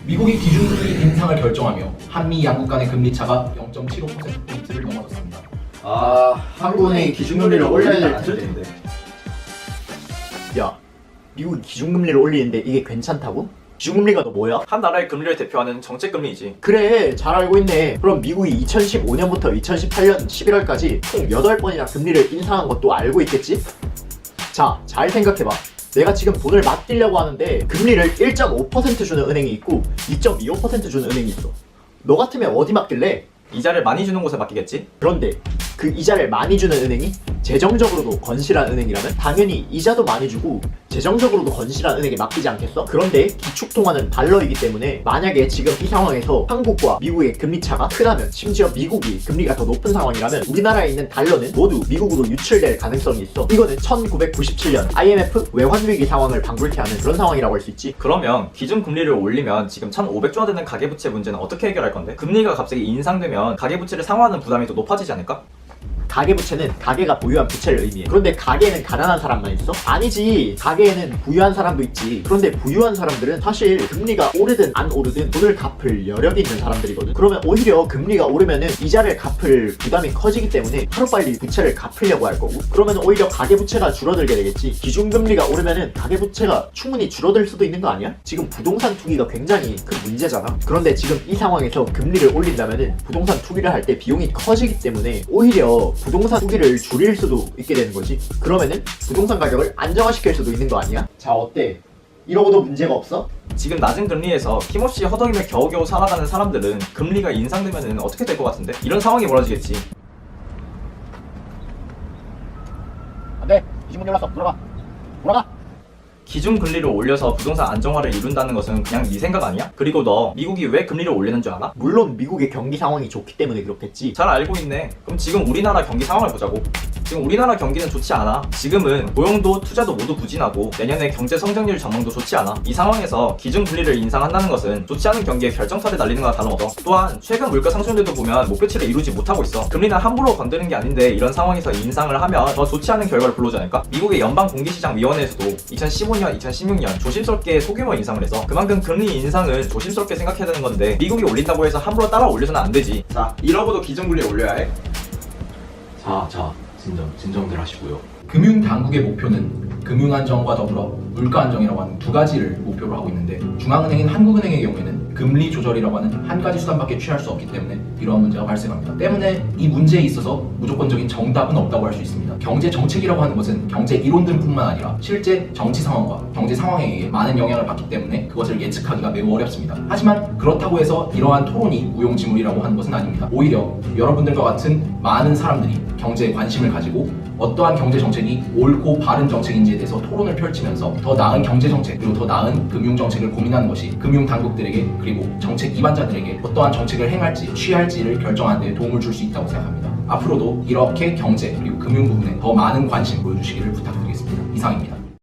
미국이 기준금리 인상을 결정하며 한미 양국 간의 금리 차가 0.75%포인트를 넘어섰습니다. 한국은행이 기준금리를 올려야 될 텐데. 야, 미국이 기준금리를 올리는데 이게 괜찮다고? 기준금리가 너 뭐야? 한 나라의 금리를 대표하는 정책금리이지. 그래, 잘 알고 있네. 그럼 미국이 2015년부터 2018년 11월까지 총 8번이나 금리를 인상한 것도 알고 있겠지? 자, 잘 생각해봐. 내가 지금 돈을 맡기려고 하는데 금리를 1.5% 주는 은행이 있고 2.25% 주는 은행이 있어. 너 같으면 어디 맡길래? 이자를 많이 주는 곳에 맡기겠지? 그런데 그 이자를 많이 주는 은행이 재정적으로도 건실한 은행이라면 당연히 이자도 많이 주고 재정적으로도 건실한 은행에 맡기지 않겠어? 그런데 기축통화는 달러이기 때문에 만약에 지금 이 상황에서 한국과 미국의 금리 차가 크다면, 심지어 미국이 금리가 더 높은 상황이라면 우리나라에 있는 달러는 모두 미국으로 유출될 가능성이 있어. 이거는 1997년 IMF 외환위기 상황을 방불케 하는 그런 상황이라고 할 수 있지. 그러면 기준금리를 올리면 지금 1,500조 원 되는 가계부채 문제는 어떻게 해결할 건데? 금리가 갑자기 인상되면 가계부채를 상환하는 부담이 더 높아지지 않을까? 가계부채는 가계가 보유한 부채를 의미해. 그런데 가계에는 가난한 사람만 있어? 아니지. 가계에는 부유한 사람도 있지. 그런데 부유한 사람들은 사실 금리가 오르든 안 오르든 돈을 갚을 여력이 있는 사람들이거든. 그러면 오히려 금리가 오르면은 이자를 갚을 부담이 커지기 때문에 하루빨리 부채를 갚으려고 할 거고, 그러면 오히려 가계부채가 줄어들게 되겠지. 기준금리가 오르면은 가계부채가 충분히 줄어들 수도 있는 거 아니야? 지금 부동산 투기가 굉장히 큰 문제잖아. 그런데 지금 이 상황에서 금리를 올린다면은 부동산 투기를 할 때 비용이 커지기 때문에 오히려 부동산 투기를 줄일 수도 있게 되는 거지. 그러면은 부동산 가격을 안정화시킬 수도 있는 거 아니야? 자, 어때? 이러고도 문제가 없어? 지금 낮은 금리에서 힘없이 허덕이며 겨우겨우 살아가는 사람들은 금리가 인상되면 어떻게 될 것 같은데? 이런 상황이 벌어지겠지. 안돼. 기준금리 올랐어. 돌아가. 돌아가. 기준금리를 올려서 부동산 안정화를 이룬다는 것은 그냥 네 생각 아니야? 그리고 너 미국이 왜 금리를 올리는 줄 알아? 물론 미국의 경기 상황이 좋기 때문에 그렇겠지. 잘 알고 있네. 그럼 지금 우리나라 경기 상황을 보자고. 지금 우리나라 경기는 좋지 않아. 지금은 고용도 투자도 모두 부진하고 내년에 경제 성장률 전망도 좋지 않아. 이 상황에서 기준금리를 인상한다는 것은 좋지 않은 경기에 결정타를 날리는 거나 다름없어. 또한 최근 물가 상승률도 보면 목표치를 이루지 못하고 있어. 금리는 함부로 건드는 게 아닌데 이런 상황에서 인상을 하면 더 좋지 않은 결과를 불러오지 않을까? 미국의 연방공개시장위원회에서도 2015년, 2016년 조심스럽게 소규모 인상을 해서 그만큼 금리 인상은 조심스럽게 생각해야 되는 건데 미국이 올린다고 해서 함부로 따라 올려서는 안 되지. 자, 이러고도 기준금리 올려야 해? 자, 진정들 하시고요. 금융당국의 목표는 금융안정과 더불어 물가안정이라고 하는 두 가지를 목표로 하고 있는데, 중앙은행인 한국은행의 경우에는 금리 조절이라고 하는 한 가지 수단밖에 취할 수 없기 때문에 이러한 문제가 발생합니다. 때문에 이 문제에 있어서 무조건적인 정답은 없다고 할 수 있습니다. 경제 정책이라고 하는 것은 경제 이론들뿐만 아니라 실제 정치 상황과 경제 상황에 의해 많은 영향을 받기 때문에 그것을 예측하기가 매우 어렵습니다. 하지만 그렇다고 해서 이러한 토론이 무용지물이라고 하는 것은 아닙니다. 오히려 여러분들과 같은 많은 사람들이 경제에 관심을 가지고 어떠한 경제 정책이 옳고 바른 정책인지에 대해서 토론을 펼치면서 더 나은 경제 정책, 그리고 더 나은 금융 정책을 고민하는 것이 금융 당국들에게, 그리고 정책 이반자들에게 어떠한 정책을 행할지 취할지를 결정하는 데 도움을 줄 수 있다고 생각합니다. 앞으로도 이렇게 경제 그리고 금융 부분에 더 많은 관심 보여주시기를 부탁드리겠습니다. 이상입니다.